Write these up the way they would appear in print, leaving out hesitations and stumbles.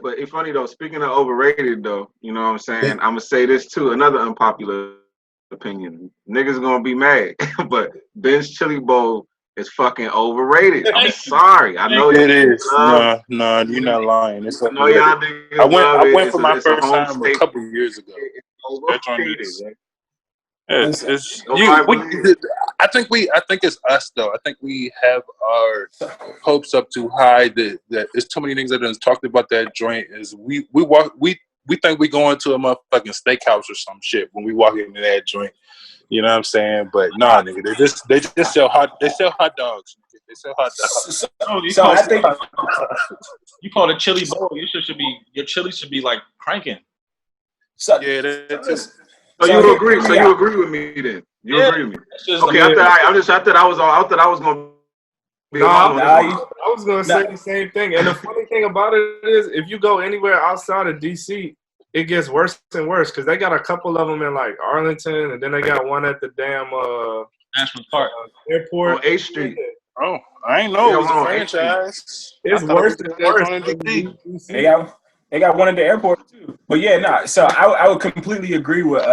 but it's funny though. Speaking of overrated though, you know what I'm saying? I'm gonna say this too. Another unpopular opinion. Niggas gonna be mad, but Ben's Chili Bowl is fucking overrated. I'm sorry. I know it is. love. No, you're not lying. It's I know overrated. y'all niggas love I it. went for my It's a first home time a state. couple of years ago. It's That joint overrated. is. It's Nobody I think it's us though. I think we have our hopes up too high that it's too many things that have talked about that joint. Is we think we going to a motherfucking steakhouse or some shit when we walk into that joint. You know what I'm saying? But nah, nigga, they just sell hot dogs. They sell hot dogs. So I think you call it chili bowl. Your chili should be like cranking. So yeah, that too. So you agree? So you agree with me then? You agree with me? Okay, I thought I was gonna be. I was gonna say the same thing. And the funny thing about it is, if you go anywhere outside of DC, it gets worse and worse because they got a couple of them in like Arlington, and then they got one at the damn National Park airport on 8th Street. Oh, I ain't know it was a franchise. It's worse than worse. They got one at the airport too. But yeah, so I would completely agree with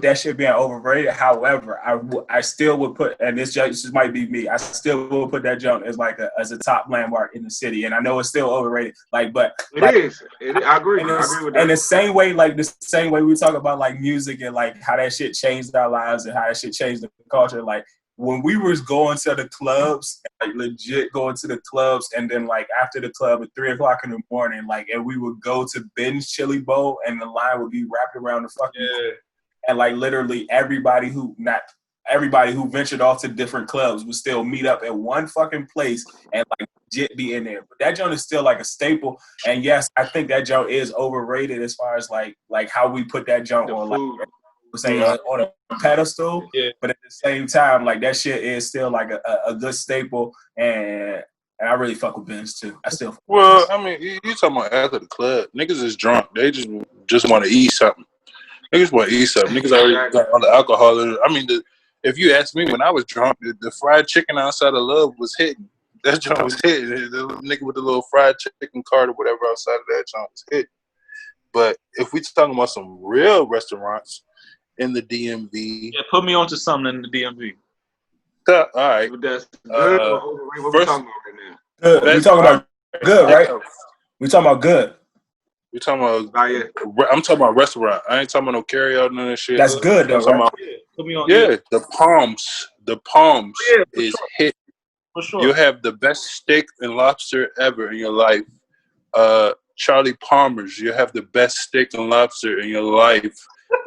that shit being overrated. However, I still would put, and this just might be me, I still will put that junk as like as a top landmark in the city. And I know it's still overrated. Like, it is. I agree. I agree with that. And the same way we talk about like music and like how that shit changed our lives and how that shit changed the culture. Like when we was going to the clubs, like legit going to the clubs, and then like after the club at 3:00 in the morning, like, and we would go to Ben's Chili Bowl, and the line would be wrapped around the fucking and like literally everybody who ventured off to different clubs would still meet up at one fucking place and like legit be in there. But that joint is still like a staple. And yes, I think that joint is overrated as far as like how we put that joint on like on a pedestal, but at the same time, like that shit is still like a good staple, and I really fuck with Ben's too. I still. Well, I mean, you talking about after the club? Niggas is drunk. They just want to eat something. Niggas want to eat something. Niggas already got all the alcohol. I mean, if you ask me, when I was drunk, the fried chicken outside of Love was hitting. That joint was hitting. The nigga with the little fried chicken cart or whatever outside of that joint was hitting. But if we talking about some real restaurants in the DMV. Put me onto something in the DMV. All right. That's good. What we talking about right now? Good. We talking about good, right? We talking about good. We talking about. I'm talking about restaurant. I ain't talking about no carry out none of that shit. That's good though, right? Put me on. The Palms is hit. For sure. You have the best steak and lobster ever in your life. Charlie Palmer's. You have the best steak and lobster in your life.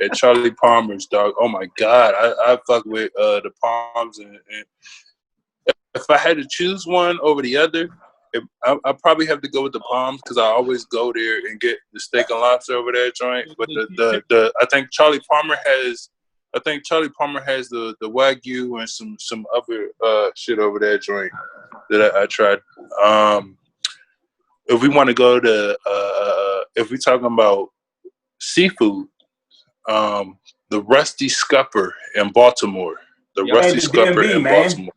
At Charlie Palmer's, dog. Oh my God, I fuck with the Palms, and if I had to choose one over the other, I probably have to go with the Palms because I always go there and get the steak and lobster over that joint. But I think Charlie Palmer has the Wagyu and some other shit over that joint that I tried. If we want to go to if we talking about seafood. The Rusty Scupper in Baltimore. Rusty Scupper DMV, in Baltimore.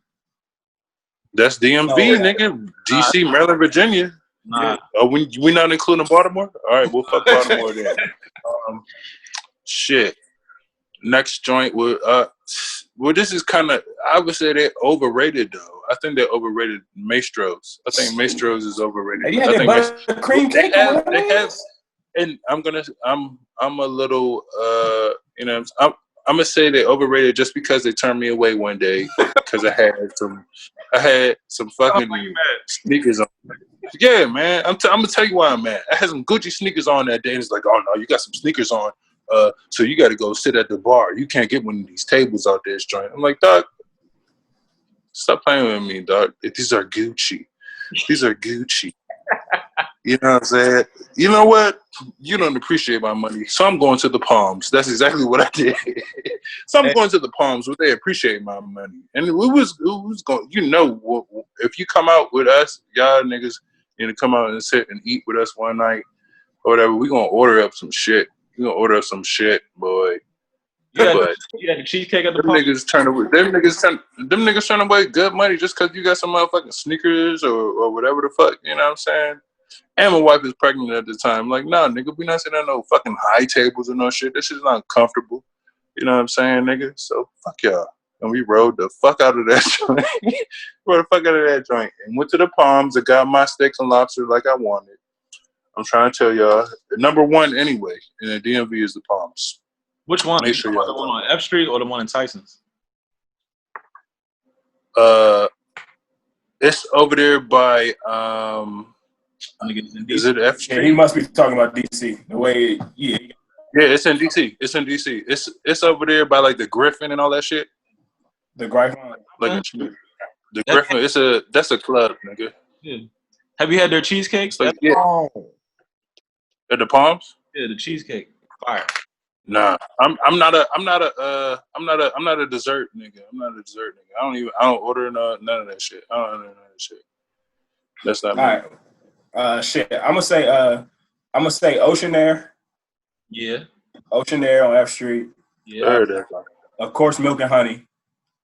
That's DMV, nigga. DC, Maryland, Virginia. Nah. We not including Baltimore? All right, we'll fuck Baltimore then. Shit. Next joint with this is kind of, I would say they're overrated though. I think they're overrated. Maestro's. I think Maestro's is overrated. Yeah, I think cream cake. They have. And I'm a little, I'm gonna say they're overrated just because they turned me away one day because I had some fucking sneakers on. Yeah, man. I'm gonna tell you why I'm mad. I had some Gucci sneakers on that day, and it's like, oh no, you got some sneakers on, so you got to go sit at the bar. You can't get one of these tables out there, joint. I'm like, dog, stop playing with me, dog. These are Gucci. These are Gucci. You know what I'm saying? You know what? You don't appreciate my money, so I'm going to the Palms. That's exactly what I did. So I'm going to the Palms where they appreciate my money. And it was going. If you come out with us, y'all niggas, come out and sit and eat with us one night or whatever, we gonna order up some shit. We gonna order up some shit, boy. You had the cheesecake at the Palms. Them niggas turn away good money just because you got some motherfucking sneakers or whatever the fuck. You know what I'm saying? And my wife is pregnant at the time. Like, nah, nigga, we not sitting on no fucking high tables or no shit. This shit's not comfortable. You know what I'm saying, nigga? So fuck y'all. And we rode the fuck out of that joint. Rode the fuck out of that joint. And went to the Palms and got my steaks and lobster like I wanted. I'm trying to tell y'all, the number one anyway in the DMV is the Palms. Which one? Make sure y'all the one on F Street or the one in Tyson's? It's over there by is it F Street? Yeah, he must be talking about DC. The way, yeah. Yeah, it's in DC. It's in DC. It's over there by like the Griffin and all that shit. The Griffin. Like the Griffin. That's a club, nigga. Yeah. Have you had their cheesecake? So, yeah. At the Palms? Yeah, the cheesecake. Fire. Nah, I'm not a dessert nigga. I'm not a dessert nigga. I don't order none of that shit. I don't order none of that shit. That's not me. All right. Shit. I'm gonna say Ocean Air. Yeah. Ocean Air on F Street. Yeah. Of course, Milk and Honey.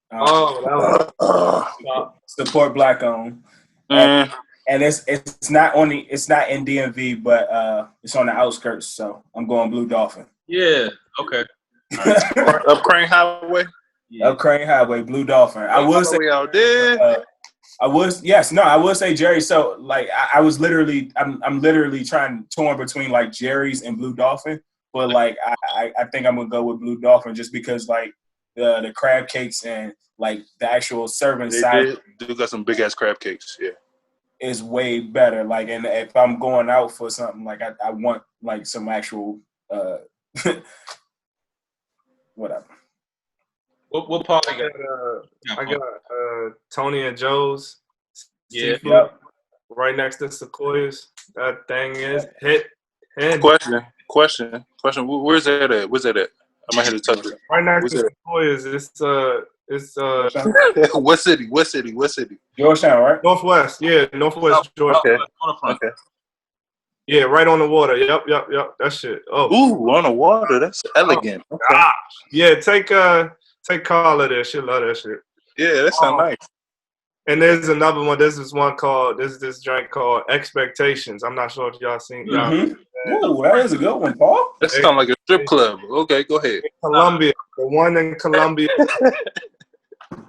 that was Support Black owned. And it's not in DMV, but it's on the outskirts. So I'm going Blue Dolphin. Yeah. Okay. Up Crane Highway. Yeah. Up Crane Highway, Blue Dolphin. I would say out there. I would say Jerry. So like I was literally, I'm literally torn between like Jerry's and Blue Dolphin, but like I think I'm gonna go with Blue Dolphin just because like the crab cakes and like the actual serving side do got some big ass crab cakes. Yeah, is way better. Like, and if I'm going out for something, like I want like some actual whatever. What part? I got Tony and Joe's seafood right next to Sequoia's. That thing is hit. Question. Where's that at? Where's that at? I might have to touch it. Right next to Sequoia's. It's What city? Georgetown, right? Northwest. Yeah, Northwest Georgetown. Okay. Yeah, right on the water. Yep. That shit. Oh. Ooh, on the water. That's elegant. Okay. Gosh. Yeah, take Carla there. She love that shit. Yeah, that sounds nice. And there's another one. This drink called Expectations. I'm not sure if y'all seen. Ooh, that is a good one, Paul. That sounds like a strip club. Okay, go ahead. Columbia, the one in Columbia,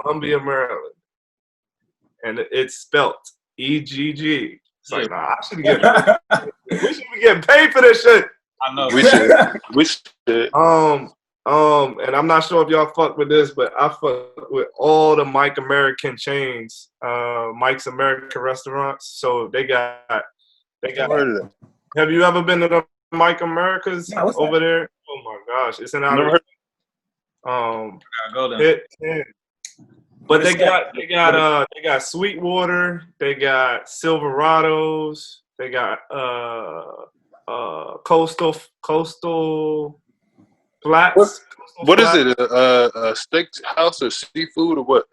Maryland, and it's spelt EGG. It's like, nah, we should be getting paid for this shit. I know. We should. And I'm not sure if y'all fuck with this, but I fuck with all the Mike American chains, Mike's American restaurants. So they got. Have you ever been to the Mike Americas over there? Oh my gosh, it's an out. Go there. But they got Sweetwater, they got Silverados, they got Coastal Flats. What is it? A steak house or seafood or what?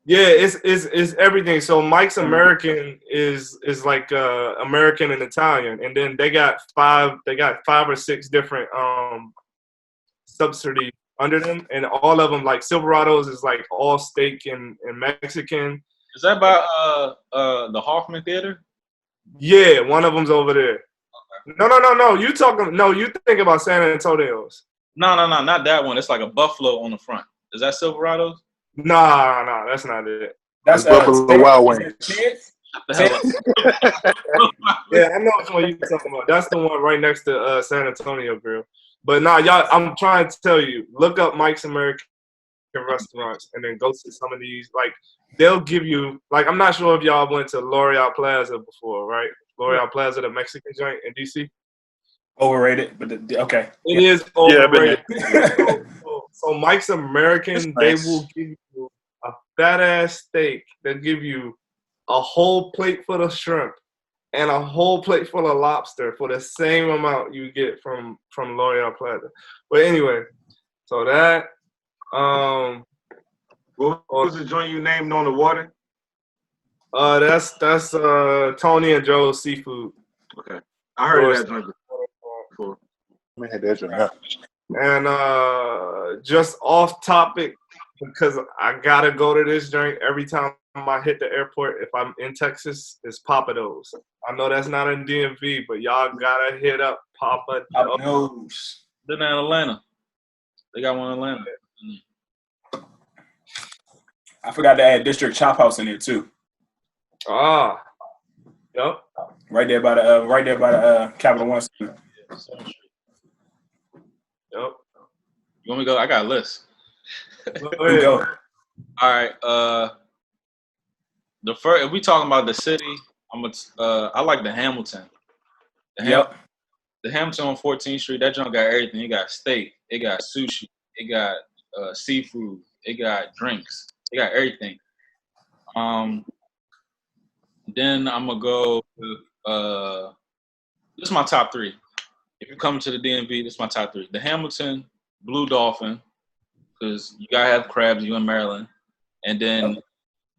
Yeah, it's everything. So Mike's American is like American and Italian, and then they got five or six different subsidies under them, and all of them like Silverados is like all steak and Mexican. Is that by the Hoffman Theater? Yeah, one of them's over there. No. You think about San Antonio's. No, not that one. It's like a buffalo on the front. Is that Silverados? Nah, that's not it. That's Buffalo Wild Wings. Yeah, I know which one you're talking about. That's the one right next to San Antonio Grill. But nah, y'all, I'm trying to tell you, look up Mike's American restaurants and then go to some of these. Like, they'll give you, like, I'm not sure if y'all went to L'Oreal Plaza before, right? L'Oreal Plaza, the Mexican joint in D.C. Overrated, but okay. It is overrated. So Mike's American, they will give you a fat ass steak. They'll give you a whole plate full of shrimp and a whole plate full of lobster for the same amount you get from L'Oreal Plaza. But anyway, so that what was the joint you named on the water? That's Tony and Joe's Seafood. Okay, I heard of that joint before. I had that joint. And just off topic, because I gotta go to this joint every time I hit the airport. If I'm in Texas, it's Papa Do's. I know that's not in DMV, but y'all gotta hit up Papa Do's. They're in Atlanta. They got one in Atlanta. I forgot to add District Chop House in there too. Ah, yep. Right there by the Capital One Center. Yep. You want me to go? I got a list. Go. All right. The first, if we talking about the city, I like the Hamilton. The Hamilton on 14th Street. That joint got everything. It got steak. It got sushi. It got seafood. It got drinks. It got everything. Then I'm gonna go with, this is my top three. If you come to the DMV, this is my top three. The Hamilton, Blue Dolphin, because you gotta have crabs. You in Maryland, and then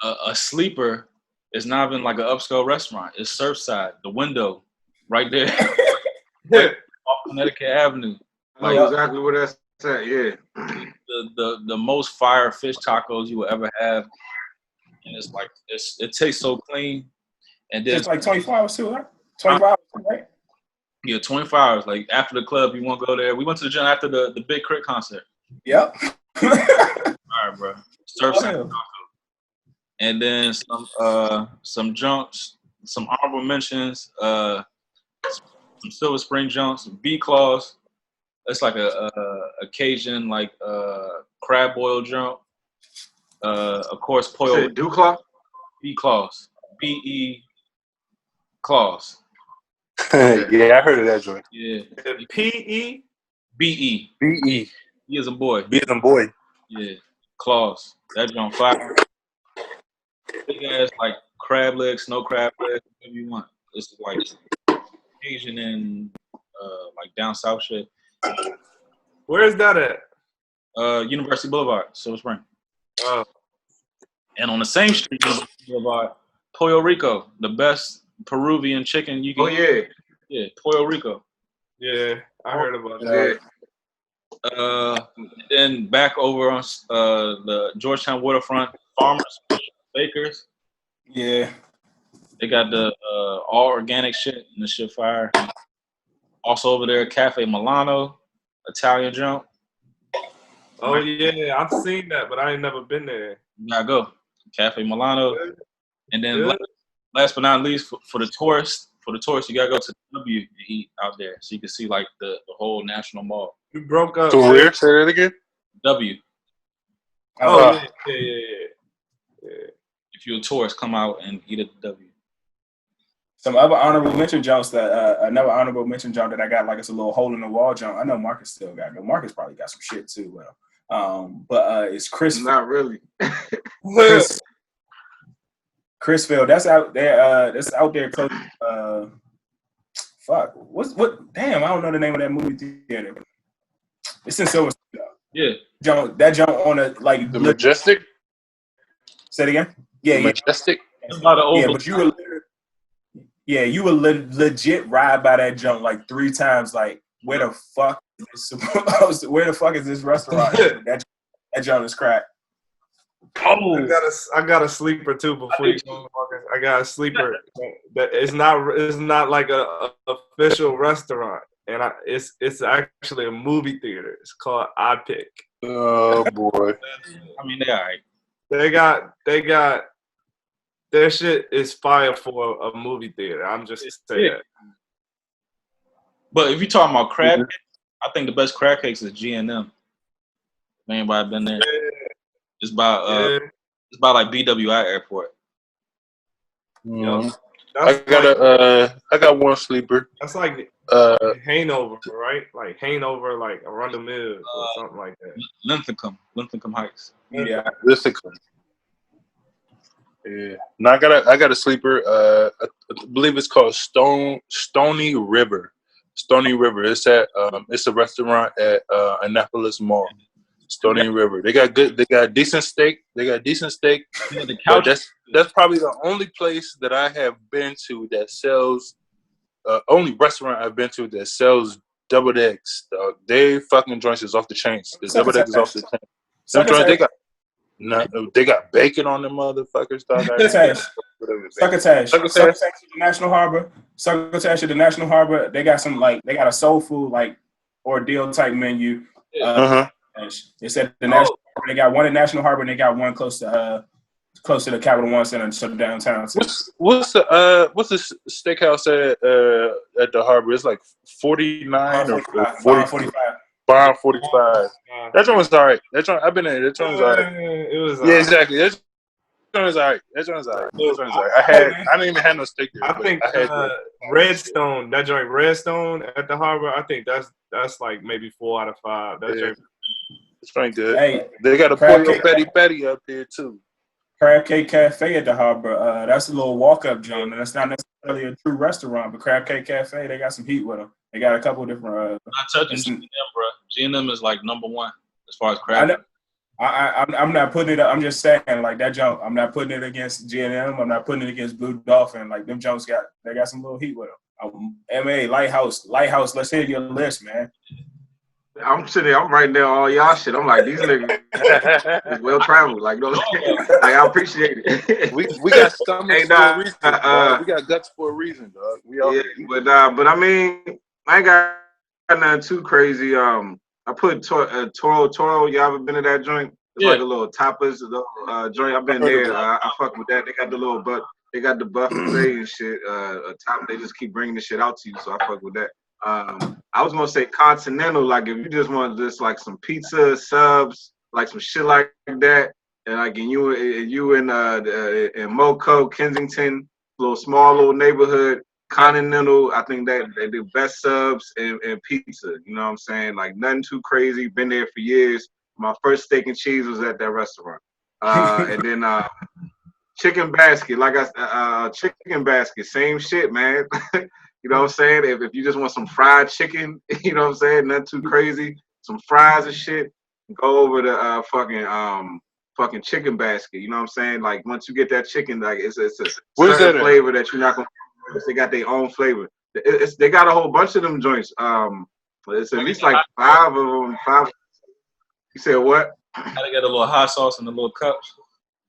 a sleeper is not even like an upscale restaurant. It's Surfside, the window, right there, right off Connecticut Avenue. I know exactly where that's at. Yeah. The most fire fish tacos you will ever have, and it's like it tastes so clean. And then it's like 24 hours too, right? 24 hours, right? Yeah, 24 hours. Like after the club, you want to go there. We went to the gym after the Big Crit concert. Yep. All right, bro. Surfside. And then some junks, some honorable mentions, some Silver Spring junks, B claws. That's like a Cajun like crab boil junk. Of course, pollo. Dew Claw? B claws. BE claws. Yeah, I heard of that joint. Yeah. PE? BE. BE. He is a boy. B as in boy. Yeah. Claws. That joint fire. Big ass like crab legs, snow crab legs, whatever you want. It's like Asian and like down south shit. Where is that at? University Boulevard, Silver Spring. Oh. And on the same street, University Boulevard, Puerto Rico, the best Peruvian chicken you can. Oh yeah. Yeah, Puerto Rico. Yeah, I heard about that. Then back over on the Georgetown waterfront, Farmers, Bakers. Yeah. They got the all organic shit and the shit fire. Also over there, Cafe Milano, Italian junk. Oh yeah, I've seen that, but I ain't never been there. You gotta go. Cafe Milano. And then last but not least, for the tourists, you gotta go to W and eat out there, so you can see like the whole National Mall. You broke up. So where? Say that again. W. Oh yeah. If you're a tourist, come out and eat at the W. Some other honorable mention jumps that another honorable mention jump that I got, like it's a little hole in the wall jump. I know Marcus still got it. Marcus probably got some shit too. But it's Chris. Not really. Chrisville. That's out there. That's out there close. Fuck. What? Damn, I don't know the name of that movie theater. It's in Silver. Yeah. That jump on a like The Majestic. Say it again. Yeah, the Majestic. Yeah, but you were. Yeah, you would legit ride by that junk like 3 times. Like, where the fuck is this supposed to, where the fuck is this restaurant? that junk is crack. Oh, I got a sleeper too. Before you go, Marcus, I got a sleeper that it's not like a official restaurant, and it's actually a movie theater. It's called iPick. Oh boy. I mean, they're all right. They got. Their shit is fire for a movie theater. I'm just saying that. But if you're talking about crab cakes, I think the best crab cakes is G&M. Anybody been there? It's by like BWI Airport. Mm-hmm. I got one sleeper. That's like Hanover, right? Like Hanover, like Arundel Mills or something like that. Linthicum Heights. Yeah, Linthicum. Yeah. No, I got a sleeper. I believe it's called Stony River. Stony River. It's at it's a restaurant at Annapolis Mall. Stony River. They got decent steak. Yeah, the couch. That's probably the only place that I have been to that sells only restaurant I've been to that sells deviled eggs. They fucking joints is off the chains. The deviled eggs is off the chain. Some joints No, they got bacon on them motherfuckers, dog. Succotash. Succotash at the National Harbor. Succotash at the National Harbor. They got they got a soul food like ordeal type menu. They said the National Harbor. They got one at National Harbor and they got one close to the Capital One Center, so downtown. What's the steakhouse at the Harbor? It's like 49 or 45. Bar 45. That joint was alright. That joint, I've been there. That joint was alright. It was exactly. That joint was alright. That joint was alright. I didn't even have no steak there. I think Redstone, that joint Redstone at the Harbor. I think that's like maybe 4 out of 5. That joint good. Hey, they got a pollo petty up there too. Crab Cake Cafe at the Harbor. That's a little walk-up joint. That's not necessarily a true restaurant, but Crab Cake Cafe, they got some heat with them. They got a couple of different. Not touching G&M, bro. G&M is like number 1 as far as crab. I'm not putting it up. I'm just saying, like, that jump. I'm not putting it against G&M. I'm not putting it against Blue Dolphin. Like, them jumps got some little heat with them. MA Lighthouse. Let's hear your list, man. I'm sitting there, I'm writing down all y'all shit. I'm like, these niggas is well traveled. Like, like, I appreciate it. we got stomachs for a reason. We got guts for a reason, dog. We all but I mean, I ain't got nothing too crazy. I put Toro. Y'all ever been to that joint? It's like a little tapas joint. I've been there. I fuck with that. They got the little they got the buffet and shit. Top. They just keep bringing the shit out to you, so I fuck with that. I was gonna say continental, like if you just want just like some pizza subs, like some shit like that, and like you in Moco, Kensington, small little neighborhood, continental. I think that they do best subs and pizza. You know what I'm saying? Like nothing too crazy. Been there for years. My first steak and cheese was at that restaurant, and then Chicken Basket, Chicken Basket, same shit, man. You know what I'm saying? If you just want some fried chicken, you know what I'm saying? Nothing too crazy. Some fries and shit. Go over to fucking Chicken Basket. You know what I'm saying? Like once you get that chicken, like it's a certain flavor that you're not gonna. They got their own flavor. They got a whole bunch of them joints. It's at least like 5 of them. 5. You said what? Gotta get a little hot sauce in the little cups.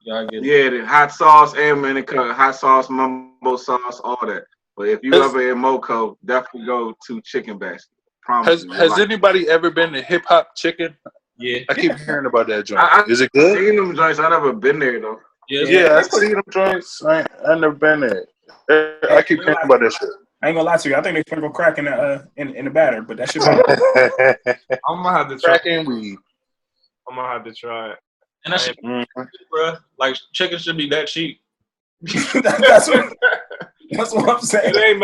The hot sauce and hot sauce, mumbo sauce, all that. But if you ever in Moco, definitely go to Chicken Basket. Has anybody ever been to Hip Hop Chicken? Yeah. I keep hearing about that joint. Is it good? I've seen them joints. I've never been there, though. Yeah, I've seen them joints. I never been there. I keep hearing about that shit. I ain't gonna lie to you. I think they sprinkle crack in the batter, but that should be. I'm gonna have to try. Crack and weed. I'm gonna have to try it. And that shit, bro. Like chicken should be that cheap. That's what I'm saying. It ain't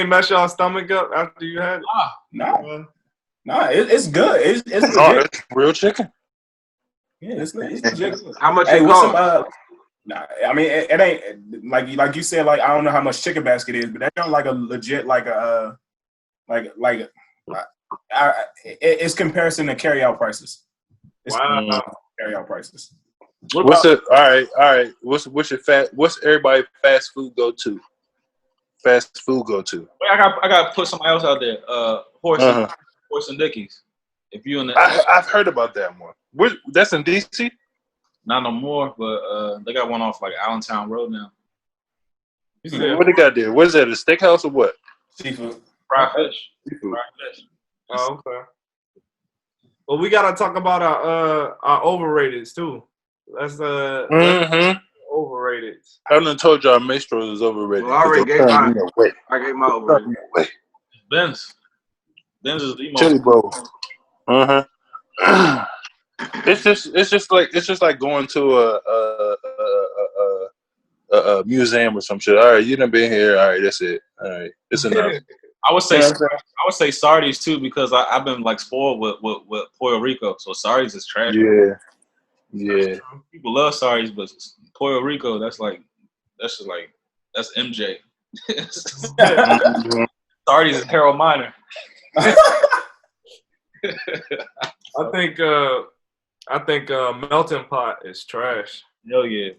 mess y'all stomach up after you had it. No, it's good. It's it's real chicken. Yeah, it's legit. How much it cost? I mean, it ain't like you said. Like I don't know how much Chicken Basket is, but that's like a legit it's comparison to carryout prices. Wow, carryout prices. What's it? All right. What's everybody fast food go to? Fast food go to. I got to put somebody else out there. Horse and Dickies. If you in the, I've heard about that one. That's in DC. Not no more, but they got one off like Allentown Road now. What they got there? What is that? A steakhouse or what? Seafood. Fried fish. Seafood. Fried fish. Oh, okay. Well, we gotta talk about our overrateds too. That's overrated. I done told y'all Maestro is overrated. Well, I already gave mine. I gave my overrated. Benz is the most. Chili bowl. It's just like going to a museum or some shit. All right, you done been here. All right, that's it. All right, it's enough. I would say Sardis too because I've been like spoiled with Puerto Rico, so Sardis is trash. Yeah. People love Sardis, but Puerto Rico, that's MJ. Sardis is Harold Miner. I think melting pot is trash. Hell yeah.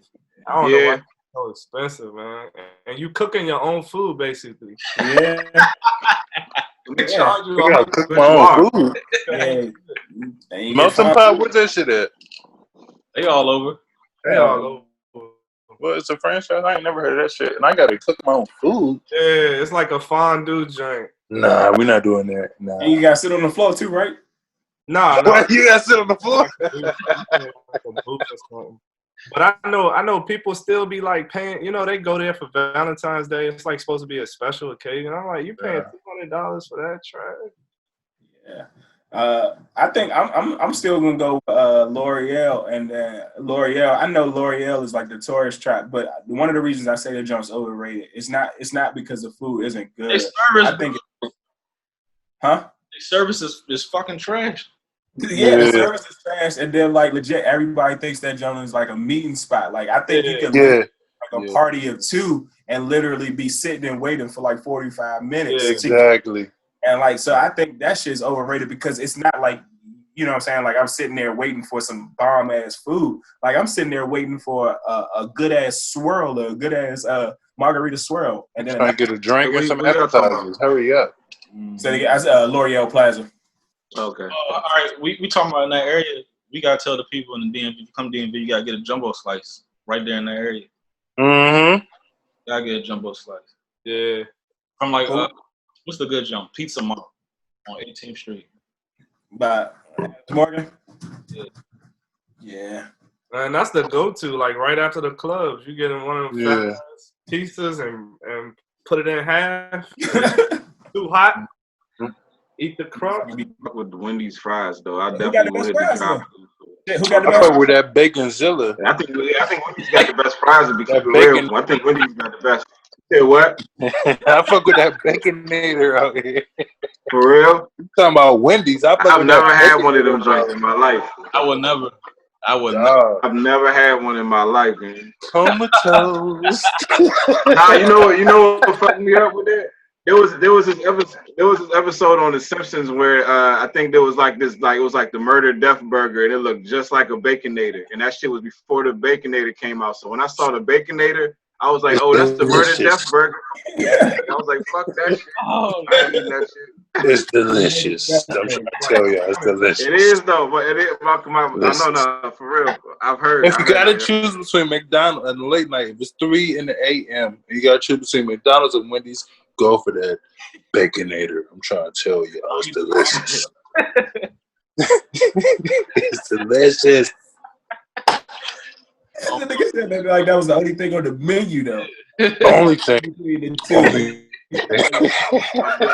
I don't know why it's so expensive, man. And you cooking your own food basically. Yeah. They charge you I gotta cook my own food. Yeah. Melting pot, where's that shit at? They all over. They all over. Well, it's a franchise. I ain't never heard of that shit. And I gotta cook my own food. Yeah, it's like a fondue joint. Nah, we're not doing that. Nah. And you gotta sit on the floor too, right? Nah, Why you gotta sit on the floor? But I know people still be like paying. You know, they go there for Valentine's Day. It's like supposed to be a special occasion. I'm like, you paying $200 for that trash? Yeah. I think I'm still gonna go L'Oreal, and L'Oreal. I know L'Oreal is like the tourist trap, but one of the reasons I say the junk's overrated. It's not because the food isn't good. I think. The service is fucking trash. Yeah, the service is trash, and then like legit, everybody thinks that junk is like a meeting spot. Like I think you can like a party of two and literally be sitting and waiting for like 45 minutes. Yeah, exactly. And like, so I think that shit's overrated because it's not like, you know what I'm saying? Like I'm sitting there waiting for some bomb ass food. Like I'm sitting there waiting for a good ass swirl or a good ass margarita swirl. And then trying to get a drink and some appetizers. Hurry up. So that's L'Oreal Plaza. Okay. All right, we talking about in that area. We gotta tell the people in the DMV. If you come DMV, you gotta get a jumbo slice right there in that area. Mm-hmm. Gotta get a jumbo slice. Yeah. From like what's the good jump? Pizza Mart on 18th Street. By Morgan. Yeah. And that's the go-to. Like right after the clubs, you get in one of them fat pizzas and put it in half. Too hot. Eat the crust. With the Wendy's fries though, I definitely will hit the drop. Who got the I fuck with that Baconzilla. I think Wendy's got the best fries to be real. I think Wendy's got the best. Say what? I fuck with that Baconator out here. For real? You talking about Wendy's? I've never had one of them joints in my life. I would never. I've never had one in my life, man. Comatose. Nah, you know what fucked me up with that? There was this episode on The Simpsons where I think there was it was like the murder death burger, and it looked just like a Baconator, and that shit was before the Baconator came out. So when I saw the Baconator, I was like, oh, that's the murder death burger. I was like, fuck that shit. Oh, I ain't eating that shit. It's delicious. I'm trying to tell you, it's delicious. It is though, but it is. No, for real. I've heard. If you gotta choose between McDonald's and late night, if it's 3 a.m. you gotta choose between McDonald's and Wendy's, go for that Baconator. I'm trying to tell you, it's delicious. It's delicious. The nigga said that like that was the only thing on the menu though. The only thing.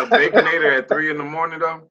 Baconator at 3 in the morning though.